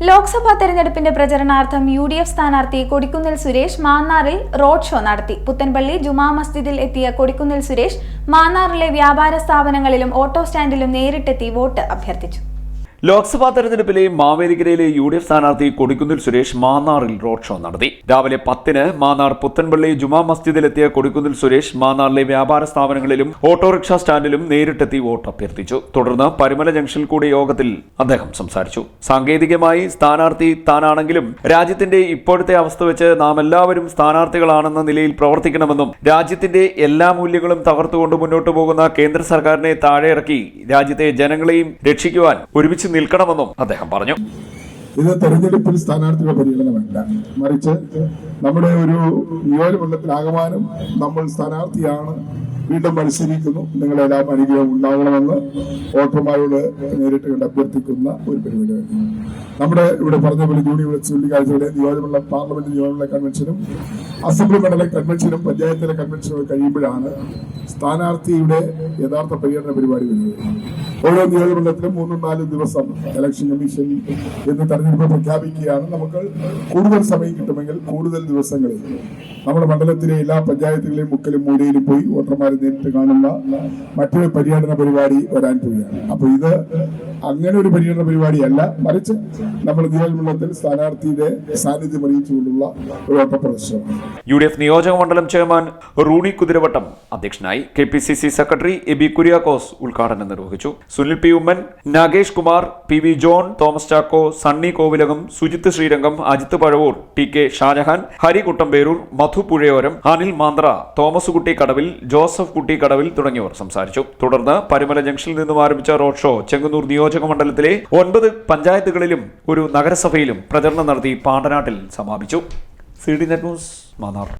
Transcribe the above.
ലോക്സഭാ തെരഞ്ഞെടുപ്പിന്റെ പ്രചരണാർത്ഥം UDF സ്ഥാനാർത്ഥി കൊടിക്കുന്നിൽ സുരേഷ് മാന്നാറിൽ റോഡ് ഷോ നടത്തി. പുത്തൻപള്ളി ജുമാ മസ്ജിദിൽ എത്തിയ കൊടിക്കുന്നിൽ സുരേഷ് മാന്നാറിലെ വ്യാപാര സ്ഥാപനങ്ങളിലും ഓട്ടോ സ്റ്റാൻഡിലും നേരിട്ടെത്തി വോട്ട് അഭ്യർത്ഥിച്ചു. ലോക്സഭാ തെരഞ്ഞെടുപ്പിലെ മാവേലിക്കരയിലെ UDF സ്ഥാനാർത്ഥി കൊടിക്കുന്നിൽ സുരേഷ് മാന്നാറിൽ റോഡ് ഷോ നടത്തി. രാവിലെ 10-ന് മാന്നാർ പുത്തൻപള്ളി ജുമാ മസ്ജിദിലെത്തിയ കൊടിക്കുന്നിൽ സുരേഷ് മാന്നാറിലെ വ്യാപാര സ്ഥാപനങ്ങളിലും ഓട്ടോറിക്ഷ സ്റ്റാൻഡിലും നേരിട്ടെത്തി വോട്ട് അഭ്യർത്ഥിച്ചു. തുടർന്ന് പരിമല ജംഗ്ഷനിൽ കൂടിയ യോഗത്തിൽ അദ്ദേഹം സംസാരിച്ചു. സാങ്കേതികമായി സ്ഥാനാർത്ഥി താനാണെങ്കിലും രാജ്യത്തിന്റെ ഇപ്പോഴത്തെ അവസ്ഥ വെച്ച് നാം എല്ലാവരും സ്ഥാനാർത്ഥികളാണെന്ന നിലയിൽ പ്രവർത്തിക്കണമെന്നും രാജ്യത്തിന്റെ എല്ലാ മൂല്യങ്ങളും തകർത്തുകൊണ്ട് മുന്നോട്ടു പോകുന്ന കേന്ദ്ര സർക്കാരിനെ താഴെയിറക്കി രാജ്യത്തെ ജനങ്ങളെയും രക്ഷിക്കുവാൻ ഒരുമിച്ച് നിൽക്കണമെന്നും അദ്ദേഹം പറഞ്ഞു. ഇത് തെരഞ്ഞെടുപ്പിൽ സ്ഥാനാർത്ഥികളുടെ പരിഗണനമല്ല, മറിച്ച് നമ്മുടെ ഒരു നിയോജകമണ്ഡലത്തിലാകമാനം നമ്മൾ സ്ഥാനാർത്ഥിയാണ്, വീണ്ടും മത്സരിക്കുന്നു, നിങ്ങളെല്ലാം അനുഗ്രഹം ഉണ്ടാകണമെന്ന് വോട്ടർമാരോട് നേരിട്ട് കണ്ട് അഭ്യർത്ഥിക്കുന്ന ഒരു പരിപാടിയാണ്. നമ്മുടെ ഇവിടെ പറഞ്ഞ പോലെ ചൂണ്ടിക്കാഴ്ചയുടെ നിയോജകമണ്ഡലം പാർലമെന്റ് നിയോജകമണ്ഡല കൺവെൻഷനും അസംബ്ലി മണ്ഡല കൺവെൻഷനും പഞ്ചായത്തിലെ കൺവെൻഷനും കഴിയുമ്പോഴാണ് സ്ഥാനാർത്ഥിയുടെ യഥാർത്ഥ പരിഗണന പരിപാടി വരുന്നത്. ഓരോ നിയോജകമണ്ഡലത്തിലും 3-4 ദിവസം ഇലക്ഷൻ കമ്മീഷൻ എന്ന് തെരഞ്ഞെടുപ്പ് പ്രഖ്യാപിക്കുകയാണ്. നമുക്ക് കൂടുതൽ സമയം കിട്ടുമെങ്കിൽ കൂടുതൽ ദിവസങ്ങളിൽ നമ്മുടെ മണ്ഡലത്തിലെ എല്ലാ പഞ്ചായത്തുകളെയും മുക്കിലും മൂലയിലും പോയി വോട്ടർമാരെ നേരിട്ട് കാണുന്ന മറ്റൊരു പര്യടന പരിപാടി വരാൻ പോവുകയാണ്. അപ്പൊ ഇത് അങ്ങനെ ഒരു പര്യടന പരിപാടിയല്ല, മറിച്ച് നമ്മൾ നിയോജകമണ്ഡലത്തിൽ സ്ഥാനാർത്ഥിയുടെ സാന്നിധ്യം അറിയിച്ചുകൊണ്ടുള്ള ഒരു ഓട്ട പ്രദർശനമാണ്. UDF നിയോജക മണ്ഡലം ചെയർമാൻ റൂണി കുതിരവട്ടം അധ്യക്ഷനായി. KPCC സെക്രട്ടറി എബി കുര്യാക്കോസ് ഉദ്ഘാടനം നിർവഹിച്ചു. Sunil P Oommen, Nagesh Kumar, PV John, Thomas Chacko, Sunny Kovilakam, Sujith Sreerangam, Ajith Pazhavoor, TK Shajahan, Hari Kuttamperoor, Madhu Puzhayoram, Anil Mandra, Thomas Kutty Kadavil, Joseph കുട്ടി കടവിൽ തുടങ്ങിയവർ സംസാരിച്ചു. തുടർന്ന് പരിമല ജംഗ്ഷനിൽ നിന്നും ആരംഭിച്ച റോഡ് ഷോ ചെങ്ങന്നൂർ നിയോജക മണ്ഡലത്തിലെ 9 പഞ്ചായത്തുകളിലും ഒരു നഗരസഭയിലും പ്രചരണം നടത്തി പാണ്ടനാട്ടിൽ സമാപിച്ചു. CD net news, Mannar.